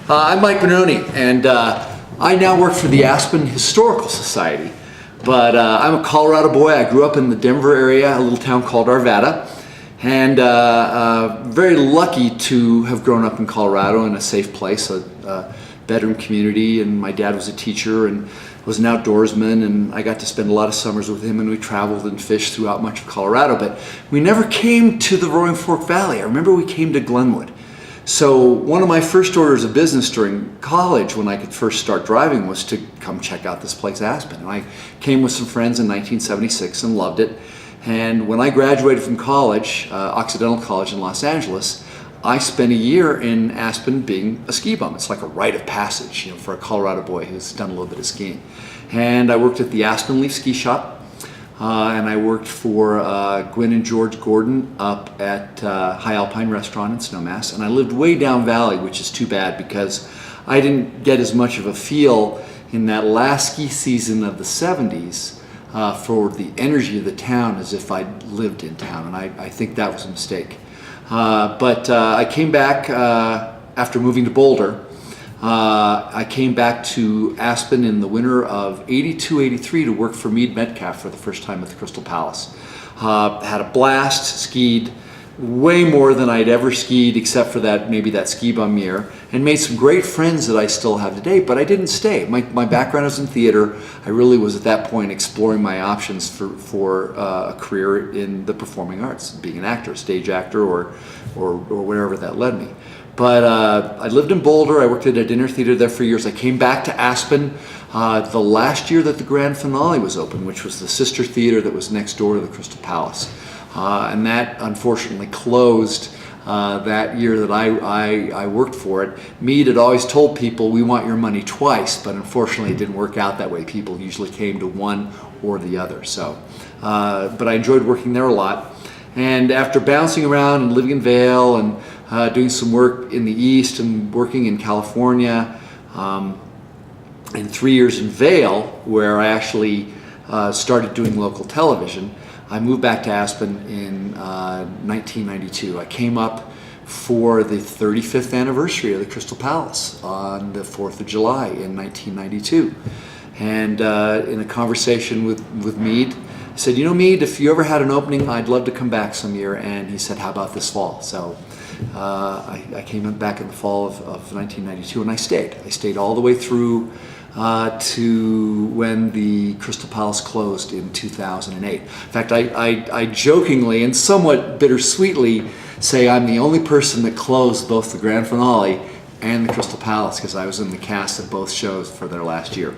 I'm Mike Monroney, and I now work for the Aspen Historical Society. But I'm a Colorado boy. I grew up in the Denver area, a little town called Arvada, and very lucky to have grown up in Colorado in a safe place, a bedroom community. And my dad was a teacher and was an outdoorsman, and I got to spend a lot of summers with him, and we traveled and fished throughout much of Colorado. But we never came to the Roaring Fork Valley. I remember we came to Glenwood. So one of my first orders of business during college, when I could first start driving, was to come check out this place, Aspen. And I came with some friends in 1976 and loved it. And when I graduated from college, Occidental College in Los Angeles, I spent a year in Aspen being a ski bum. It's like a rite of passage, for a Colorado boy who's done a little bit of skiing. And I worked at the Aspen Leaf Ski Shop. And I worked for Gwen and George Gordon up at High Alpine Restaurant in Snowmass. And I lived way down valley, which is too bad because I didn't get as much of a feel in that last ski season of the 70s for the energy of the town as if I'd lived in town. And I think that was a mistake. But I came back after moving to Boulder. I came back to Aspen in the winter of '82-'83 to work for Meade Metcalf for the first time at the Crystal Palace. Had a blast, skied way more than I'd ever skied except for maybe that ski bum year, and made some great friends that I still have today, but I didn't stay. My background was in theater. I really was at that point exploring my options for a career in the performing arts, being an actor, stage actor, or wherever that led me. But I lived in Boulder. I worked at a dinner theater there for years. I came back to Aspen the last year that the grand finale was open, which was the sister theater that was next door to the Crystal Palace. And that unfortunately closed that year that I worked for it. Meade had always told people, we want your money twice, but unfortunately it didn't work out that way. People usually came to one or the other. So, but I enjoyed working there a lot. And after bouncing around and living in Vail and doing some work in the East and working in California, and 3 years in Vail, where I actually started doing local television, I moved back to Aspen in 1992. I came up for the 35th anniversary of the Crystal Palace on the 4th of July in 1992. And in a conversation with Meade, I said, Meade, if you ever had an opening, I'd love to come back some year. And he said, how about this fall? So I came back in the fall of 1992, and I stayed. I stayed all the way through to when the Crystal Palace closed in 2008. In fact, I jokingly and somewhat bittersweetly say I'm the only person that closed both the grand finale and the Crystal Palace, because I was in the cast of both shows for their last year.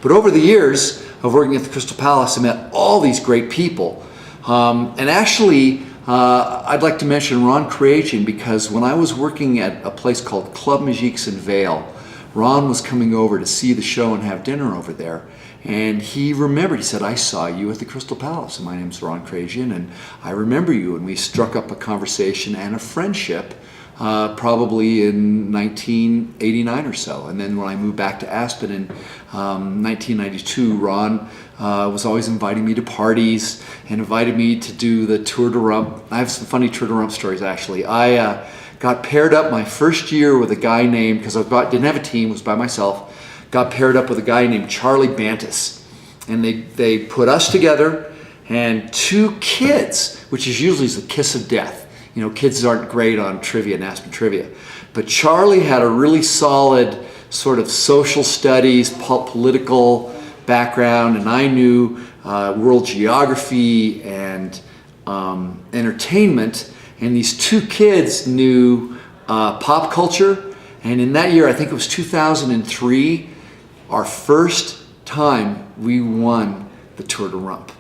But over the years of working at the Crystal Palace, I met all these great people. And actually, I'd like to mention Ron Krajian, because when I was working at a place called Club Magiques in Vail, Ron was coming over to see the show and have dinner over there. And he remembered, he said, I saw you at the Crystal Palace. And my name's Ron Krajian, and I remember you. And we struck up a conversation and a friendship probably in 1989 or so. And then when I moved back to Aspen in 1992, Ron was always inviting me to parties and invited me to do the Tour de Rump. I have some funny Tour de Rump stories, actually. I got paired up my first year with a guy named, because I didn't have a team, was by myself, got paired up with a guy named Charlie Bantus. And they put us together and two kids, which is usually the kiss of death. Kids aren't great on trivia and Aspen trivia. But Charlie had a really solid sort of social studies, political background, and I knew world geography and entertainment. And these two kids knew pop culture. And in that year, I think it was 2003, our first time we won the Tour de Rump.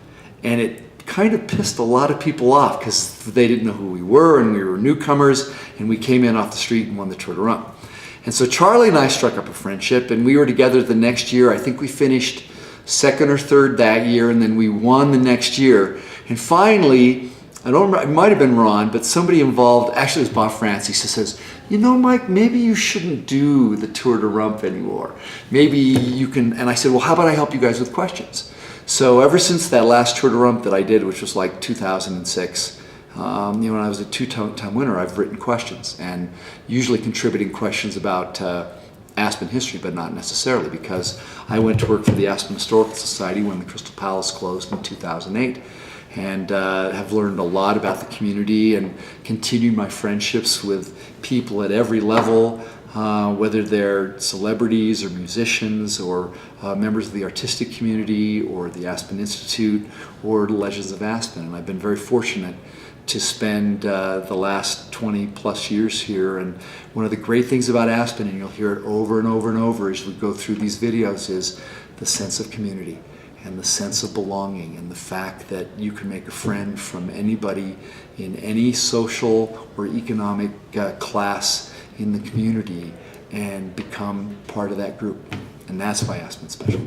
And it kind of pissed a lot of people off because they didn't know who we were, and we were newcomers, and we came in off the street and won the Tour de Rump. And so Charlie and I struck up a friendship, and we were together the next year. I think we finished second or third that year, and then we won the next year. And finally, I don't remember, it might have been Ron, but somebody involved, actually it was Bob Francis, says, Mike, maybe you shouldn't do the Tour de Rump anymore. Maybe you can, and I said, well, how about I help you guys with questions? So ever since that last Tour de Rump that I did, which was like 2006, when I was a two-time winner, I've written questions, and usually contributing questions about Aspen history, but not necessarily, because I went to work for the Aspen Historical Society when the Crystal Palace closed in 2008, and have learned a lot about the community and continued my friendships with people at every level, whether they're celebrities or musicians or members of the artistic community or the Aspen Institute or the Legends of Aspen. And I've been very fortunate to spend the last 20 plus years here. And one of the great things about Aspen, and you'll hear it over and over and over as we go through these videos, is the sense of community and the sense of belonging, and the fact that you can make a friend from anybody in any social or economic class in the community and become part of that group. And that's why Aspen's special.